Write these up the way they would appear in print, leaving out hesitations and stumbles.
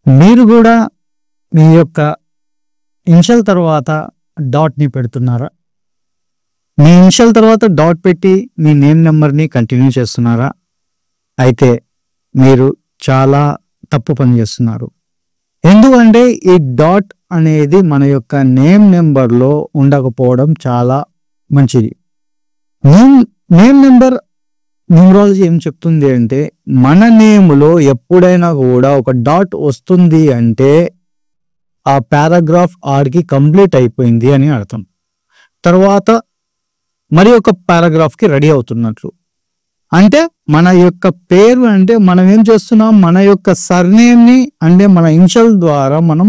మీరు కూడా మీ యొక్క ఇనిషియల్ తర్వాత డాట్‌ని పెడుతున్నారా? మీ ఇనిషియల్ తర్వాత డాట్ పెట్టి మీ నేమ్ నంబర్‌ని కంటిన్యూ చేస్తున్నారా? అయితే మీరు చాలా తప్పు పని చేస్తున్నారు. ఎందుకంటే ఈ డాట్ అనేది మన యొక్క నేమ్ నంబర్‌లో ఉండకపోవడం చాలా మంచిది. నేమ్ నంబర్ న్యూమరాలజీ ఏం చెప్తుంది అంటే మన నేమ్‌లో ఎప్పుడైనా కూడా ఒక డాట్ వస్తుంది అంటే ఆ పారాగ్రాఫ్ ఆడికి కంప్లీట్ అయిపోయింది అని అర్థం. తర్వాత మరి ఒక పారాగ్రాఫ్‌కి రెడీ అవుతున్నట్లు. అంటే మన యొక్క పేరు అంటే మనం ఏం చేస్తున్నాం, మన యొక్క సర్నేమ్‌ని అంటే మన ఇనిషియల్ ద్వారా మనం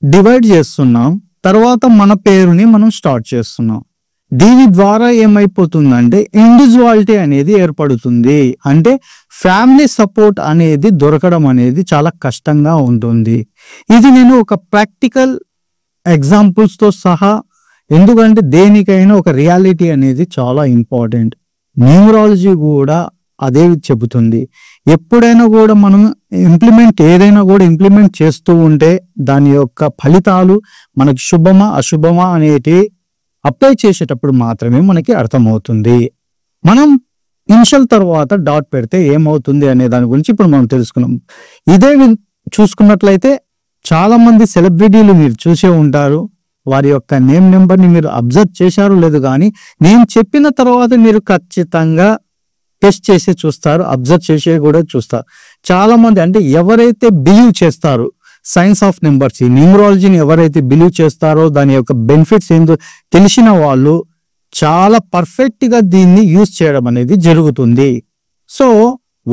డివైడ్ చేస్తున్నాం. తర్వాత మన పేరుని మనం స్టార్ట్ చేస్తున్నాం. దీని ద్వారా ఏమైపోతుందంటే ఇండివిజువాలిటీ అనేది ఏర్పడుతుంది. అంటే ఫ్యామిలీ సపోర్ట్ అనేది దొరకడం అనేది చాలా కష్టంగా ఉంటుంది. ఇది నేను ఒక ప్రాక్టికల్ ఎగ్జాంపుల్స్‌తో సహా, ఎందుకంటే దేనికైనా ఒక రియాలిటీ అనేది చాలా ఇంపార్టెంట్. న్యూమరాలజీ కూడా అదే చెబుతుంది. ఎప్పుడైనా కూడా మనం ఏదైనా కూడా ఇంప్లిమెంట్ చేస్తూ ఉంటే దాని యొక్క ఫలితాలు మనకి శుభమా అశుభమా అనేటి అప్లై చేసేటప్పుడు మాత్రమే మనకి అర్థమవుతుంది. మనం ఇనిషియల్ తర్వాత డాట్ పెడితే ఏమవుతుంది అనే దాని గురించి ఇప్పుడు మనం తెలుసుకున్నాం. ఇదే చూసుకున్నట్లయితే చాలా మంది సెలబ్రిటీలు మీరు చూసే ఉంటారు. వారి యొక్క నేమ్ నెంబర్‌ని మీరు అబ్జర్వ్ చేశారో లేదు కానీ నేను చెప్పిన తర్వాత మీరు ఖచ్చితంగా టెస్ట్ చేసి చూస్తారు, అబ్జర్వ్ చేసి కూడా చూస్తారు. చాలా మంది అంటే ఎవరైతే బిలీవ్ చేస్తారు సైన్స్ ఆఫ్ నెంబర్స్, ఈ న్యూమరాలజీని ఎవరైతే బిలీవ్ చేస్తారో దాని యొక్క బెనిఫిట్స్ ఏందో తెలిసిన వాళ్ళు చాలా పర్ఫెక్ట్ గా దీన్ని యూజ్ చేయడం అనేది జరుగుతుంది. సో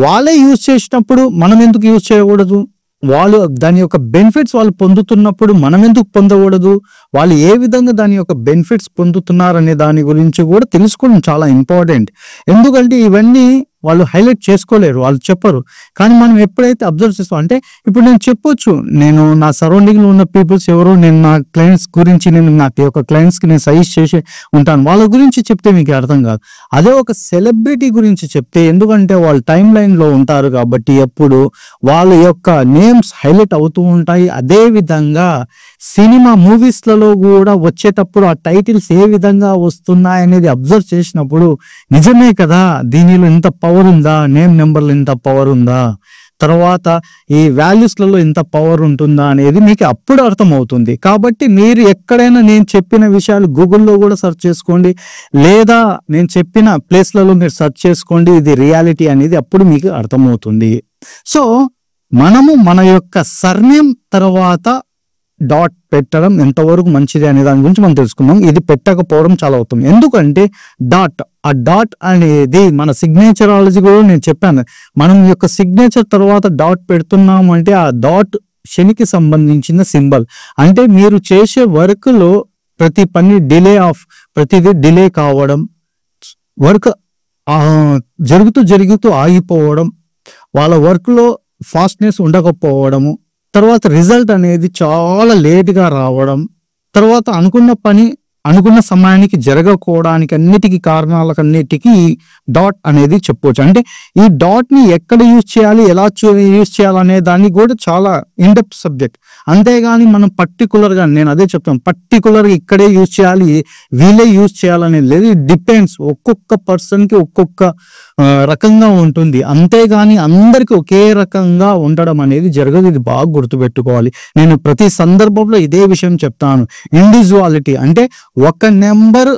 వాళ్ళే యూజ్ చేసినప్పుడు మనం ఎందుకు యూజ్ చేయకూడదు? వాళ్ళు దాని యొక్క బెనిఫిట్స్ వాళ్ళు పొందుతున్నప్పుడు మనం ఎందుకు పొందకూడదు? వాళ్ళు ఏ విధంగా దాని యొక్క బెనిఫిట్స్ పొందుతున్నారనే దాని గురించి కూడా తెలుసుకోవడం చాలా ఇంపార్టెంట్. ఎందుకంటే ఇవన్నీ వాళ్ళు హైలైట్ చేసుకోలేరు, వాళ్ళు చెప్పరు. కానీ మనం ఎప్పుడైతే అబ్జర్వ్ చేస్తాం అంటే ఇప్పుడు నేను చెప్పొచ్చు, నేను నా సరౌండింగ్లో ఉన్న పీపుల్స్ ఎవరో నేను నా క్లయింట్స్ గురించి నా యొక్క క్లయింట్స్కి నేను సజెస్ట్ చేసి ఉంటాను, వాళ్ళ గురించి చెప్తే మీకు అర్థం కాదు. అదే ఒక సెలబ్రిటీ గురించి చెప్తే, ఎందుకంటే వాళ్ళు టైం లైన్లో ఉంటారు కాబట్టి ఎప్పుడు వాళ్ళ యొక్క నేమ్స్ హైలైట్ అవుతూ ఉంటాయి. అదే విధంగా సినిమా మూవీస్లలో కూడా వచ్చేటప్పుడు ఆ టైటిల్స్ ఏ విధంగా వస్తున్నాయి అనేది అబ్జర్వ్ చేసినప్పుడు నిజమే కదా, దీనిలో ఇంత పవర్ ఉందా, నేమ్ నెంబర్లో ఇంత పవర్ ఉందా, తర్వాత ఈ వాల్యూస్లలో ఇంత పవర్ ఉంటుందా అనేది మీకు అప్పుడు అర్థమవుతుంది. కాబట్టి మీరు ఎక్కడైనా నేను చెప్పిన విషయాలు గూగుల్లో కూడా సెర్చ్ చేసుకోండి, లేదా నేను చెప్పిన ప్లేస్లలో మీరు సెర్చ్ చేసుకోండి. ఇది రియాలిటీ అనేది అప్పుడు మీకు అర్థమవుతుంది. సో మనము మన యొక్క సర్నేమ్ తర్వాత డాట్ పెట్టడం ఎంతవరకు మంచిది అనే దాని గురించి మనం తెలుసుకుందాం. ఇది పెట్టకపోవడం చాలా ఉత్తమం. ఎందుకంటే ఆ డాట్ అనేది మన సిగ్నేచరాలజీ కూడా నేను చెప్పాను. మనం యొక్క సిగ్నేచర్ తర్వాత డాట్ పెడుతున్నాం అంటే ఆ డాట్ శనికి సంబంధించిన సింబల్. అంటే మీరు చేసే వర్క్లో ప్రతి పని ప్రతిదీ డిలే కావడం, వర్క్ జరుగుతూ ఆగిపోవడం, వాళ్ళ వర్క్లో ఫాస్ట్నెస్ ఉండకపోవడము, తర్వాత రిజల్ట్ అనేది చాలా లేట్గా రావడం, తర్వాత అనుకున్న సమయానికి జరగకపోవడానికి అన్నిటికీ కారణాలకన్నిటికీ డాట్ అనేది చెప్పవచ్చు. అంటే ఈ డాట్ని ఎక్కడ యూజ్ చేయాలి, ఎలా యూజ్ చేయాలనే దాన్ని కూడా చాలా ఇన్డెప్త్ సబ్జెక్ట్. అంతేగాని మనం పర్టికులర్గా, నేను అదే చెప్తాను, పర్టికులర్గా ఇక్కడే యూజ్ చేయాలి, వీళ్ళే యూజ్ చేయాలనేది లేదు. ఇట్ డిపెండ్స్, ఒక్కొక్క పర్సన్కి ఒక్కొక్క రకంగా ఉంటుంది. అంతేగాని అందరికీ ఒకే రకంగా ఉండడం అనేది జరగదు. ఇది బాగా గుర్తుపెట్టుకోవాలి. నేను ప్రతి సందర్భంలో ఇదే విషయం చెప్తాను. ఇండివిజువాలిటీ అంటే ఒక నెంబర్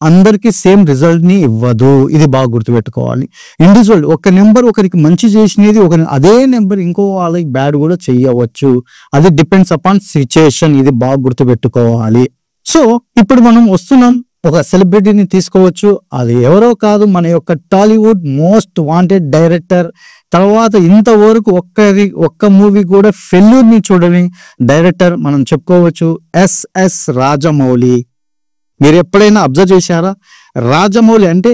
అందరికి సేమ్ రిజల్ట్ ని ఇవ్వదు. ఇది బాగా గుర్తుపెట్టుకోవాలి. ఇండివిజువల్ ఒక నెంబర్ ఒకరికి మంచి చేసినది అదే నెంబర్ ఇంకో వాళ్ళకి బ్యాడ్ కూడా చేయవచ్చు. అది డిపెండ్స్ అపాన్ సిచ్యుయేషన్. ఇది బాగా గుర్తుపెట్టుకోవాలి. సో ఇప్పుడు మనం వస్తున్నాం, ఒక సెలబ్రిటీని తీసుకోవచ్చు. అది ఎవరో కాదు, మన యొక్క టాలీవుడ్ మోస్ట్ వాంటెడ్ డైరెక్టర్. తర్వాత ఇంతవరకు ఒక్క మూవీ కూడా ఫెయిల్యూర్ని చూడని డైరెక్టర్ మనం చెప్పుకోవచ్చు, ఎస్ఎస్ రాజమౌళి. మీరు ఎప్పుడైనా అబ్జర్వ్ చేశారా? రాజమౌళి అంటే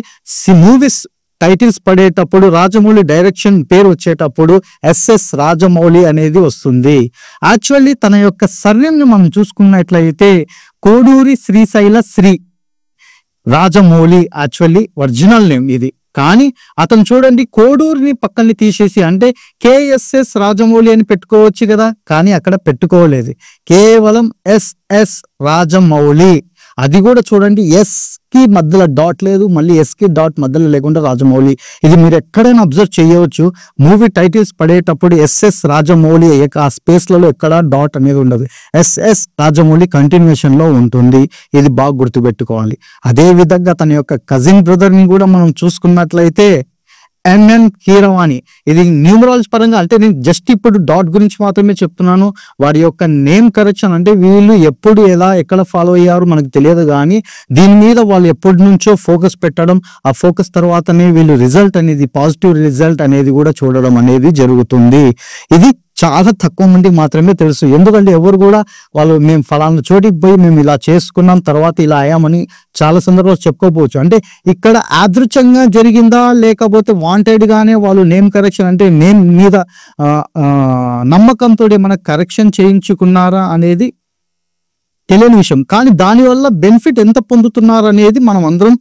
మూవీస్ టైటిల్స్ పడేటప్పుడు రాజమౌళి డైరెక్షన్ పేరు వచ్చేటప్పుడు ఎస్ఎస్ రాజమౌళి అనేది వస్తుంది. యాక్చువల్లీ తన యొక్క సర్నేమ్ని మనం చూసుకున్నట్లయితే Koduri Srisaila Sri Rajamouli actually original name ఇది. కానీ అతను చూడండి కోడూరుని పక్కన తీసేసి అంటే కేఎస్ఎస్ రాజమౌళి అని పెట్టుకోవచ్చు కదా, కానీ అక్కడ పెట్టుకోలేదు, కేవలం ఎస్ఎస్ రాజమౌళి. అది కూడా చూడండి ఎస్ కి మధ్యలో డాట్ లేదు, మళ్ళీ ఎస్ కి డాట్ మధ్యలో లేకుండా రాజమౌళి. ఇది మీరు ఎక్కడైనా అబ్జర్వ్ చేయవచ్చు. మూవీ టైటిల్స్ పడేటప్పుడు ఎస్ఎస్ రాజమౌళి ఆ స్పేస్లలో ఎక్కడ డాట్ అనేది ఉండదు, ఎస్ఎస్ రాజమౌళి కంటిన్యూషన్ లో ఉంటుంది. ఇది బాగా గుర్తుపెట్టుకోవాలి. అదే విధంగా తన యొక్క కజిన్ బ్రదర్ ని కూడా మనం చూసుకున్నట్లయితే ఎంఎం కీరవాణి. ఇది న్యూమరాలజీ పరంగా అంటే నేను జస్ట్ ఇప్పుడు డాట్ గురించి మాత్రమే చెప్తున్నాను. వారి యొక్క నేమ్ కరెక్షన్ అంటే వీళ్ళు ఎప్పుడు ఎలా ఎక్కడ ఫాలో అయ్యారు మనకు తెలియదు, కానీ దీని మీద వాళ్ళు ఎప్పటి నుంచో ఫోకస్ పెట్టడం, ఆ ఫోకస్ తర్వాతనే వీళ్ళు రిజల్ట్ అనేది పాజిటివ్ రిజల్ట్ అనేది కూడా చూడడం అనేది జరుగుతుంది. ఇది చాలా తక్కువ మంది మాత్రమే తెలుసు. ఎందుకంటే ఎవరు కూడా వాళ్ళు మేము ఫలానా చోటికి పోయి మేము ఇలా చేసుకున్నాం తర్వాత ఇలా అయ్యామని చాలా సందర్భాలు చెప్పుకోవచ్చు. అంటే ఇక్కడ యాదృచ్ఛంగా జరిగిందా లేకపోతే వాంటెడ్ గానే వాళ్ళు నేమ్ కరెక్షన్ అంటే నేమ్ మీద నమ్మకంతో ఏమైనా కరెక్షన్ చేయించుకున్నారా అనేది తెలియని విషయం. కానీ దానివల్ల బెనిఫిట్ ఎంత పొందుతున్నారు అనేది మనం అందరం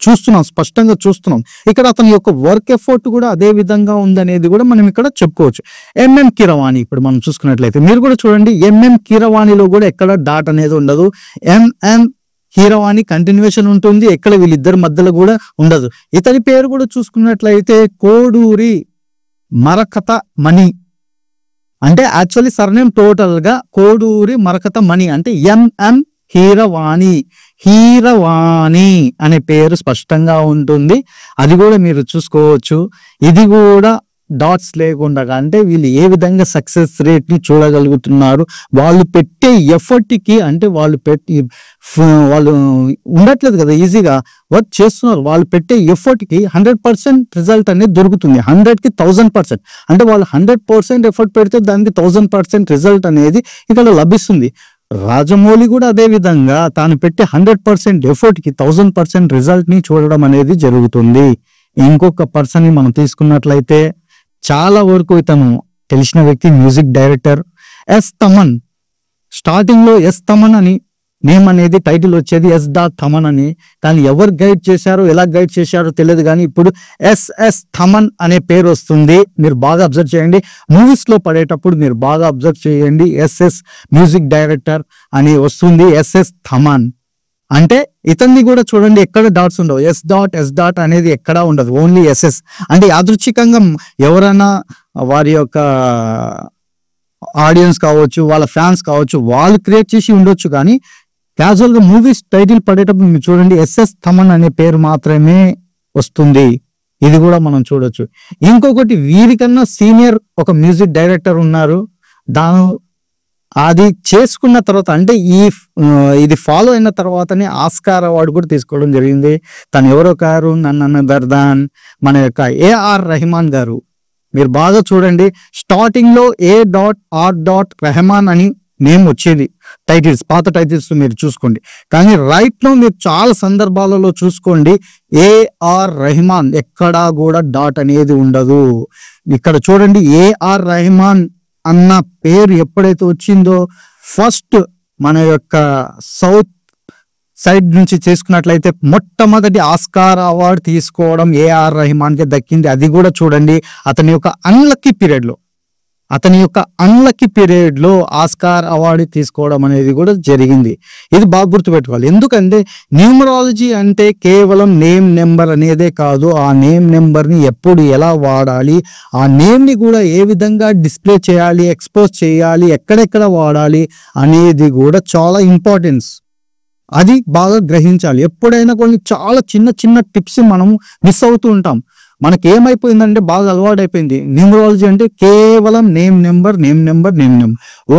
చూస్తున్నాం, స్పష్టంగా చూస్తున్నాం. ఇక్కడ అతని యొక్క వర్క్ ఎఫర్ట్ కూడా అదే విధంగా ఉందనేది కూడా మనం ఇక్కడ చెప్పుకోవచ్చు. ఎంఎం కీరవాణి ఇప్పుడు మనం చూసుకున్నట్లయితే మీరు కూడా చూడండి, ఎంఎం కీరవాణిలో కూడా ఎక్కడ డాట్ అనేది ఉండదు, ఎంఎం కీరవాణి కంటిన్యూషన్ ఉంటుంది, ఎక్కడ వీళ్ళిద్దరి మధ్యలో కూడా ఉండదు. ఇతని పేరు కూడా చూసుకున్నట్లయితే కోడూరి మరకత మణి. అంటే యాక్చువల్లీ సర్నేమ్ టోటల్ గా కోడూరి మరకత మణి అంటే ఎంఎం కీరవాణి. కీరవాణి అనే పేరు స్పష్టంగా ఉంటుంది, అది కూడా మీరు చూసుకోవచ్చు. ఇది కూడా డాట్స్ లేకుండా అంటే వీళ్ళు ఏ విధంగా సక్సెస్ రేట్ ని చూడగలుగుతున్నారు. వాళ్ళు పెట్టే ఎఫర్ట్ కి అంటే వాళ్ళు ఉండట్లేదు కదా, ఈజీగా వర్క్ చేస్తున్నారు. వాళ్ళు పెట్టే ఎఫర్ట్ కి 100% రిజల్ట్ అనేది దొరుకుతుంది. 100కి 1000%. అంటే వాళ్ళు 100% ఎఫర్ట్ పెడితే దానికి 1000% రిజల్ట్ అనేది ఇక్కడ లభిస్తుంది. రాజమౌళి కూడా అదే విధంగా తాను పెట్టే 100% ఎఫర్ట్ కి 1000% రిజల్ట్ ని చూడడం అనేది జరుగుతుంది. ఇంకొక పర్సన్ ని మనం తీసుకున్నట్లయితే చాలా వరకు ఇతను తెలిసిన వ్యక్తి, music director S Thaman. Starting లో ఎస్ తమన్ అని నేమ్ అనేది టైటిల్ వచ్చేది, ఎస్ డాట్ తమన్ అని. కానీ ఎవరు గైడ్ చేశారో ఎలా గైడ్ చేశారో తెలియదు, కానీ ఇప్పుడు ఎస్ఎస్ తమన్ అనే పేరు వస్తుంది. మీరు బాగా అబ్జర్వ్ చేయండి, మూవీస్ లో పడేటప్పుడు మీరు బాగా అబ్జర్వ్ చేయండి, ఎస్ఎస్ మ్యూజిక్ డైరెక్టర్ అని వస్తుంది, ఎస్ఎస్ తమన్. అంటే ఇతన్ని కూడా చూడండి ఎక్కడ డాట్స్ ఉండవు, ఎస్ డాట్ అనేది ఎక్కడా ఉండదు, ఓన్లీ ఎస్ఎస్. అంటే యాదృచ్ఛికంగా ఎవరైనా వారి యొక్క ఆడియన్స్ కావచ్చు, వాళ్ళ ఫ్యాన్స్ కావచ్చు, వాళ్ళు క్రియేట్ చేసి ఉండొచ్చు, కానీ క్యాజువల్ గా మూవీస్ టైటిల్ పడేటప్పుడు మీరు చూడండి ఎస్ఎస్ తమన్ అనే పేరు మాత్రమే వస్తుంది. ఇది కూడా మనం చూడొచ్చు. ఇంకొకటి వీరికన్నా సీనియర్ ఒక మ్యూజిక్ డైరెక్టర్ ఉన్నారు. అది చేసుకున్న తర్వాత అంటే ఇది ఫాలో అయిన తర్వాతనే ఆస్కార్ అవార్డు కూడా తీసుకోవడం జరిగింది. తను ఎవరో కారు నన్ను దర్దాన్, మన యొక్క ఏఆర్ రెహమాన్ గారు. మీరు బాగా చూడండి, స్టార్టింగ్ లో రెహమాన్ అని నేమ్ వచ్చేది టైటిల్స్, పాత టైటిల్స్ మీరు చూసుకోండి. కానీ రైట్ లో మీరు చాలా సందర్భాలలో చూసుకోండి, ఏఆర్ రెహమాన్ ఎక్కడా కూడా డాట్ అనేది ఉండదు. ఇక్కడ చూడండి, ఏఆర్ రెహమాన్ అన్న పేరు ఎప్పుడైతే వచ్చిందో ఫస్ట్ మన యొక్క సౌత్ సైడ్ నుంచి చేసుకున్నట్లయితే మొట్టమొదటి ఆస్కార్ అవార్డు తీసుకోవడం ఏఆర్ రెహమాన్ కి దక్కింది. అది కూడా చూడండి అతని యొక్క అన్లక్కీ పీరియడ్ లో ఆస్కార్ అవార్డు తీసుకోవడం అనేది కూడా జరిగింది. ఇది బాగా గుర్తుపెట్టుకోవాలి. ఎందుకంటే న్యూమరాలజీ అంటే కేవలం నేమ్ నెంబర్ అనేదే కాదు, ఆ నేమ్ నెంబర్ ని ఎప్పుడు ఎలా వాడాలి, ఆ నేమ్ ని కూడా ఏ విధంగా డిస్ప్లే చేయాలి, ఎక్స్పోజ్ చేయాలి, ఎక్కడెక్కడ వాడాలి అనేది కూడా చాలా ఇంపార్టెన్స్. అది బాగా గ్రహించాలి. ఎప్పుడైనా కొన్ని చాలా చిన్న చిన్న టిప్స్ మనము మిస్ అవుతూ ఉంటాం. మనకి ఏమైపోయిందంటే బాగా అలవాటు అయిపోయింది, న్యూమరాలజీ అంటే కేవలం నేమ్ నెంబర్.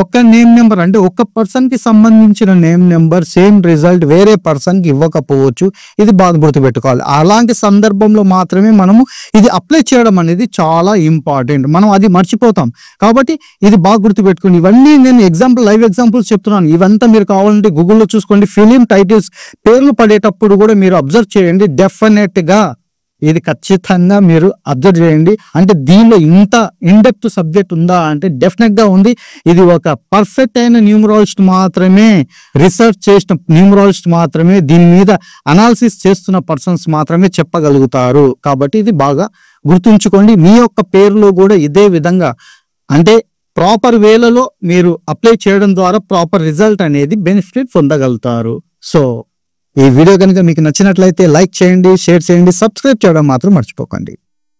ఒక నేమ్ నెంబర్ అంటే ఒక పర్సన్ కి సంబంధించిన నేమ్ నెంబర్ సేమ్ రిజల్ట్ వేరే పర్సన్ కి ఇవ్వకపోవచ్చు. ఇది బాగా గుర్తుపెట్టుకోవాలి. అలాంటి సందర్భంలో మాత్రమే మనము ఇది అప్లై చేయడం అనేది చాలా ఇంపార్టెంట్. మనం అది మర్చిపోతాం. కాబట్టి ఇది బాగా గుర్తుపెట్టుకోండి. ఇవన్నీ నేను లైవ్ ఎగ్జాంపుల్స్ చెప్తున్నాను. ఇవంతా మీరు కావాలంటే గూగుల్లో చూసుకోండి. ఫిలిం టైటిల్స్ పేర్లు పడేటప్పుడు కూడా మీరు అబ్జర్వ్ చేయండి. డెఫినెట్ గా ఇది ఖచ్చితంగా మీరు అబ్జర్వ్ చేయండి. అంటే దీనిలో ఇంత ఇన్డెప్త్ సబ్జెక్ట్ ఉందా అంటే డెఫినెట్ గా ఉంది. ఇది ఒక పర్ఫెక్ట్ అయిన న్యూమరాలజిస్ట్ మాత్రమే, రీసెర్చ్ చేసిన న్యూమరాలజిస్ట్ మాత్రమే, దీని మీద అనాలిసిస్ చేస్తున్న పర్సన్స్ మాత్రమే చెప్పగలుగుతారు. కాబట్టి ఇది బాగా గుర్తుంచుకోండి. మీ యొక్క పేరులో కూడా ఇదే విధంగా అంటే ప్రాపర్ వేలలో మీరు అప్లై చేయడం ద్వారా ప్రాపర్ రిజల్ట్ అనేది బెనిఫిట్ పొందగలుగుతారు. సో ఈ వీడియో కనుక మీకు నచ్చినట్లయితే లైక్ చేయండి, షేర్ చేయండి, సబ్స్క్రైబ్ చేయడం మాత్రం మర్చిపోకండి.